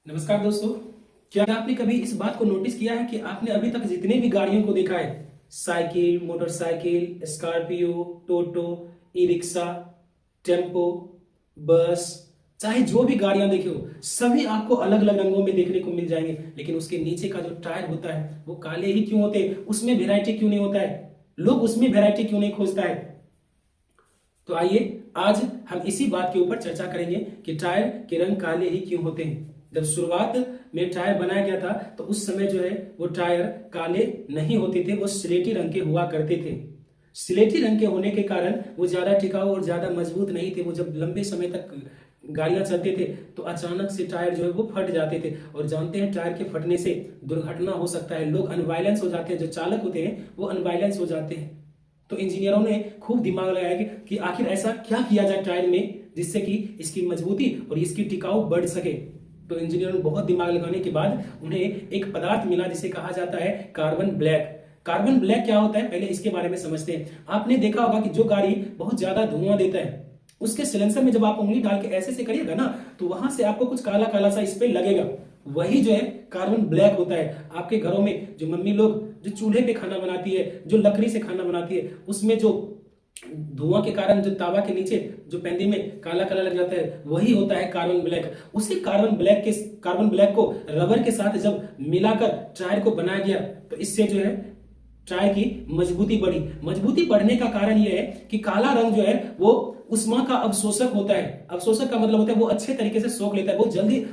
नमस्कार दोस्तों। क्या आपने कभी इस बात को नोटिस किया है कि आपने अभी तक जितने भी गाड़ियों को देखा है, साइकिल, मोटरसाइकिल, स्कॉर्पियो, टोटो, ई रिक्शा, टेम्पो, बस, चाहे जो भी गाड़ियां देखी हो, सभी आपको अलग अलग रंगों में देखने को मिल जाएंगे। लेकिन उसके नीचे का जो टायर होता है वो काले ही क्यों होते हैं? उसमें वेराइटी क्यों नहीं होता है? लोग उसमें वेराइटी क्यों नहीं खोजता है? तो आइए आज हम इसी बात के ऊपर चर्चा करेंगे कि टायर के रंग काले ही क्यों होते हैं। जब शुरुआत में टायर बनाया गया था तो उस समय जो है वो टायर काले नहीं होते थे, वो स्लेटी रंग के हुआ करते थे। स्लेटी रंग के होने के कारण वो ज्यादा टिकाऊ और ज्यादा मजबूत नहीं थे। वो जब लंबे समय तक गाड़ियां चलते थे तो अचानक से टायर जो है वो फट जाते थे, और जानते हैं टायर के फटने से दुर्घटना हो सकता है, लोग अनवायलेंस हो जाते हैं, जो चालक होते हैं वो अनवायलेंस हो जाते हैं। तो इंजीनियरों ने खूब दिमाग लगाया कि आखिर ऐसा क्या किया जाए टायर में जिससे कि इसकी मजबूती और इसकी टिकाऊ बढ़ सके। तो इंजीनियरों ने बहुत दिमाग लगाने के बाद उन्हें एक पदार्थ मिला जिसे कहा जाता है कार्बन ब्लैक। कार्बन ब्लैक क्या होता है, पहले इसके बारे में समझते हैं। आपने देखा होगा कि जो गाड़ी बहुत ज्यादा धुआं देता है उसके सिलेंसर में जब आप उंगली डाल के ऐसे से करिएगा ना तो वहां से आपको कुछ काला काला सा इस पे लगेगा। वही जो है कार्बन ब्लैक होता है। आपके घरों में जो मम्मी लोग जो चूल्हे पे खाना बनाती है, जो लकड़ी से खाना बनाती है, उसमें जो धुआं के कारण जो तावा के नीचे जो पेंदी में काला काला लग जाता है वही होता है कार्बन ब्लैक। उसी कार्बन ब्लैक को रबर के साथ जब मिलाकर टायर को बनाया गया तो इससे जो है टायर की मजबूती बढ़ी। मजबूती बढ़ने का कारण यह है कि काला रंग जो है वो उष्मा का अवशोषक होता है। अवशोषक का मतलब होता है वो अच्छे तरीके से सोख लेता है, बहुत जल्दी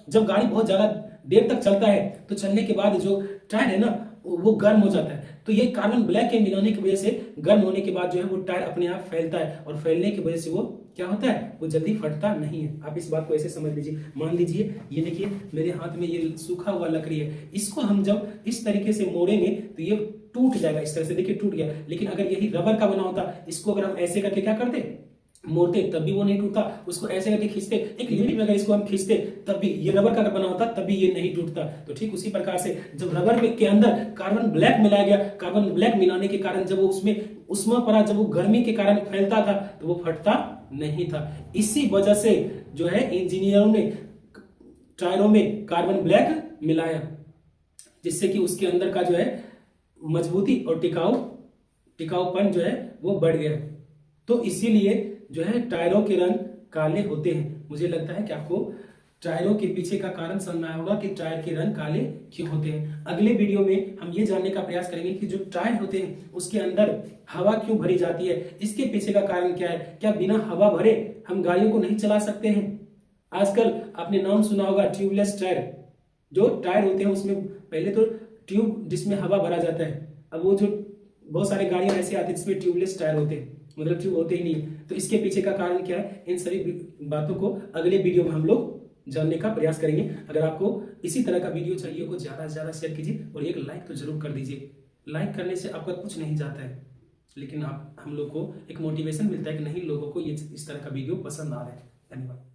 जब गाड़ी बहुत ज्यादा देर तक चलता है तो चलने के बाद जो टायर है ना वो गर्म हो जाता है। तो ये कार्बन ब्लैक के मिलाने की वजह से गर्म होने के बाद जो है वो टायर अपने आप फैलता है, और फैलने की वजह से वो क्या होता है, वो जल्दी फटता नहीं है। आप इस बात को ऐसे समझ लीजिए। मान लीजिए ये देखिए मेरे हाथ में ये सूखा हुआ लकड़ी है, इसको हम जब इस तरीके से मोड़ेंगे तो ये टूट जाएगा। इस तरह से देखिए टूट गया। लेकिन अगर यही रबर का बना होता, इसको अगर हम ऐसे करके क्या करते, मोड़ते, तब भी वो नहीं टूटता। उसको ऐसे करके खींचते, एक लिमिट में अगर इसको हम खींचते तब भी, ये रबर का अगर बना होता तब भी ये नहीं टूटता। तो ठीक उसी प्रकार से जब रबर के अंदर कार्बन ब्लैक मिलाया गया, कार्बन ब्लैक मिलाने के कारण जब वो उसमें उष्मा पड़ा, जब वो गर्मी के कारण फैलता था तो वो फटता नहीं था। इसी वजह से जो है इंजीनियरों ने टायरों में कार्बन ब्लैक मिलाया, जिससे कि उसके अंदर का जो है मजबूती और टिकाऊपन जो है वो बढ़ गया। तो इसीलिए जो है टायरों के रंग काले होते हैं। मुझे लगता है कि आपको टायरों के पीछे का कारण समझ आया होगा कि टायर के रंग काले क्यों होते हैं। अगले वीडियो में हम ये जानने का प्रयास करेंगे कि जो टायर होते हैं उसके अंदर हवा क्यों भरी जाती है, इसके पीछे का कारण क्या है। क्या बिना हवा भरे हम गाड़ियों को नहीं चला सकते हैं? आजकल आपने नाम सुना होगा ट्यूबलेस टायर। जो टायर होते हैं उसमें पहले तो ट्यूब जिसमें हवा भरा जाता है, अब वो जो बहुत सारे गाड़ियां ऐसे आती है जिसमें ट्यूबलेस टायर होते हैं, मतलब ट्यूब होते ही नहीं। तो इसके पीछे का कारण क्या है, इन सभी बातों को अगले वीडियो में हम लोग जानने का प्रयास करेंगे। अगर आपको इसी तरह का वीडियो चाहिए हो ज्यादा से ज्यादा शेयर कीजिए और एक लाइक तो जरूर कर दीजिए। लाइक करने से आपका कुछ नहीं जाता है, लेकिन हम लोग को एक मोटिवेशन मिलता है कि नहीं, लोगों को ये इस तरह का वीडियो पसंद आ रहा है। धन्यवाद।